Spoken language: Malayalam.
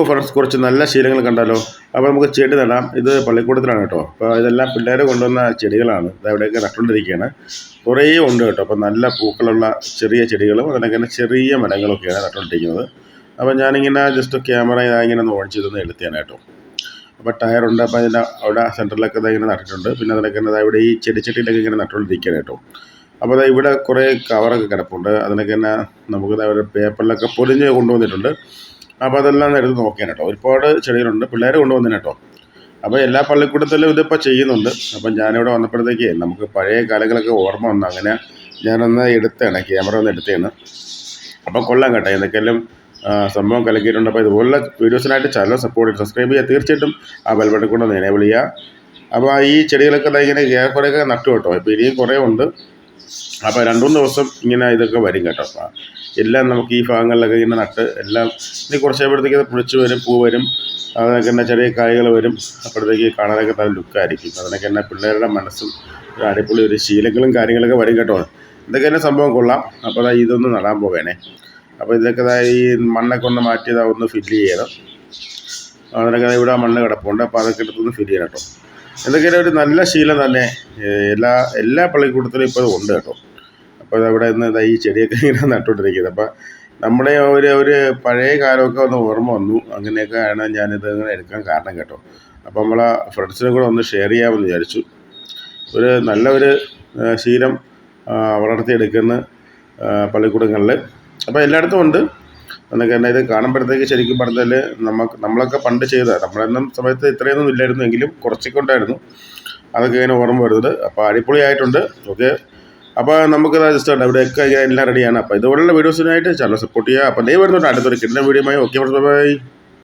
അപ്പോൾ ഫ്രണ്ട്സ് കുറച്ച് നല്ല ശീലങ്ങൾ കണ്ടാലോ. അപ്പോൾ നമുക്ക് ചെടി നടാം. ഇത് പള്ളിക്കൂടത്തിലാണ് കേട്ടോ. അപ്പോൾ ഇതെല്ലാം പിള്ളേർ കൊണ്ടുവന്ന ചെടികളാണ്. ഇത് അവിടെയൊക്കെ നട്ടുകൊണ്ടിരിക്കുകയാണ്. കുറേ ഉണ്ട് കേട്ടോ. അപ്പോൾ നല്ല പൂക്കളുള്ള ചെറിയ ചെടികളും അതിനൊക്കെ തന്നെ ചെറിയ മരങ്ങളൊക്കെയാണ് നട്ടുകൊണ്ടിരിക്കുന്നത്. അപ്പോൾ ഞാനിങ്ങനെ ജസ്റ്റ് ക്യാമറ ഇങ്ങനെ ഒന്ന് ഓൺ ചെയ്തൊന്ന് എടുത്തതാണ് കേട്ടോ. അപ്പോൾ ടയറുണ്ട്. അപ്പോൾ അതിൻ്റെ അവിടെ സെൻറ്ററിലൊക്കെ ഇങ്ങനെ നട്ടിട്ടുണ്ട്. പിന്നെ അതിനൊക്കെ ഇവിടെ ഈ ചെടിച്ചട്ടിയിലൊക്കെ ഇങ്ങനെ നട്ടുകൊണ്ടിരിക്കുകയാണ് കേട്ടോ. അപ്പോൾ അതാ ഇവിടെ കുറേ കവറൊക്കെ കിടപ്പുണ്ട്. അതിനൊക്കെ തന്നെ നമുക്ക് ഒരു പേപ്പറിലൊക്കെ പൊതിഞ്ഞ് കൊണ്ടുവന്നിട്ടുണ്ട്. അപ്പോൾ അതെല്ലാം എടുത്ത് നോക്കിയാണ് കേട്ടോ. ഒരുപാട് ചെടികളുണ്ട്. പിള്ളേർ കൊണ്ടുവന്നതിന് കേട്ടോ. അപ്പോൾ എല്ലാ പള്ളിക്കൂടത്തിലും ഇതിപ്പോൾ ചെയ്യുന്നുണ്ട്. അപ്പം ഞാനിവിടെ വന്നപ്പോഴത്തേക്ക് നമുക്ക് പഴയ കാലങ്ങളൊക്കെ ഓർമ്മ വന്നു. അങ്ങനെ ഞാനൊന്ന് എടുത്തതാണ്, ക്യാമറ ഒന്ന് എടുത്തതാണ്. അപ്പോൾ കൊള്ളാം കേട്ടോ. എന്തൊക്കെയാലും സംഭവം കലക്കിയിട്ടുണ്ട്. അപ്പോൾ ഇതുപോലുള്ള വീഡിയോസിനായിട്ട് ചാനൽ സപ്പോർട്ട് ചെയ്ത് സബ്സ്ക്രൈബ് ചെയ്യുക. തീർച്ചയായിട്ടും ആ ബെൽ ബട്ടൺ കൊണ്ടൊന്ന് എനേബിൾ ചെയ്യുക. അപ്പോൾ ഈ ചെടികളൊക്കെ ഇങ്ങനെ കുറേയൊക്കെ നട്ടു കേട്ടോ. ഇപ്പോൾ ഇനിയും കുറേ ഉണ്ട്. അപ്പോൾ 2-3 ദിവസം ഇങ്ങനെ ഇതൊക്കെ വരും കേട്ടോ. അപ്പോൾ എല്ലാം നമുക്ക് ഈ ഭാഗങ്ങളിലൊക്കെ ഇങ്ങനെ നട്ട് എല്ലാം ഇനി കുറച്ചപ്പോഴത്തേക്ക് അത് പൊളിച്ച് വരും, പൂ വരും, അതിനൊക്കെ തന്നെ ചെറിയ കായ്കൾ വരും. അപ്പോഴത്തേക്ക് കാണാനൊക്കെ നല്ല ലുക്കായിരിക്കും. അതിനൊക്കെ തന്നെ പിള്ളേരുടെ മനസ്സും ഒരു അടിപൊളി ഒരു ശീലങ്ങളും കാര്യങ്ങളൊക്കെ വരും കേട്ടോ. ഇതൊക്കെ തന്നെ സംഭവം കൊള്ളാം. അപ്പോൾ ഇതൊന്ന് നടാൻ പോവേണേ. അപ്പോൾ ഇതൊക്കെ ഈ മണ്ണൊക്കെ ഒന്ന് മാറ്റിയതാ ഒന്ന് ഫില്ല് ചെയ്യണം. അതിനൊക്കെ ഇവിടെ മണ്ണ് കിടപ്പുണ്ട്. അപ്പോൾ അതൊക്കെ എടുത്തൊന്ന് ഫില്ല് ചെയ്യണം കേട്ടോ. എന്തൊക്കെയാണ് ഒരു നല്ല ശീലം തന്നെ എല്ലാ പള്ളിക്കൂടത്തിലും ഇപ്പോൾ ഉണ്ട് കേട്ടോ. അപ്പോൾ അവിടെ നിന്ന് ഈ ചെടിയൊക്കെ ഇങ്ങനെ നട്ടുകൊണ്ടിരിക്കുന്നത്. അപ്പോൾ നമ്മുടെ ഒരു പഴയ കാലമൊക്കെ ഒന്ന് ഓർമ്മ വന്നു. അങ്ങനെയൊക്കെയാണ് ഞാനിത് ഇങ്ങനെ എടുക്കാൻ കാരണം കേട്ടോ. അപ്പോൾ നമ്മളെ ഫ്രണ്ട്സിനും കൂടെ ഒന്ന് ഷെയർ ചെയ്യാമെന്ന് വിചാരിച്ചു. ഒരു നല്ലൊരു ശീലം വളർത്തിയെടുക്കുന്ന പള്ളിക്കൂടങ്ങളിൽ അപ്പോൾ എല്ലായിടത്തും ഉണ്ട്. എന്നൊക്കെ തന്നെ ഇത് കാണുമ്പോഴത്തേക്ക് ശരിക്കും പറഞ്ഞാൽ നമ്മളൊക്കെ പണ്ട് ചെയ്ത നമ്മളെന്നും സമയത്ത് ഇത്രയൊന്നും ഇല്ലായിരുന്നു, എങ്കിലും കുറച്ചൊക്കെ ഉണ്ടായിരുന്നു. അതൊക്കെ ഇങ്ങനെ ഓർമ്മ വരുന്നത്. അപ്പോൾ അടിപൊളിയായിട്ടുണ്ട്. ഓക്കെ, അപ്പോൾ നമുക്ക് ജസ്റ്റ് ഉണ്ട് ഇവിടെയൊക്കെ എല്ലാം റെഡിയാണ്. അപ്പോൾ ഇതുപോലുള്ള വീഡിയോസിനായിട്ട് ചാനൽ സപ്പോർട്ട് ചെയ്യുക. അപ്പോൾ ദയവായി വരുന്നുണ്ട് അടുത്തൊരു കിട്ടുന്ന വീഡിയോയുമായി. Okay, by.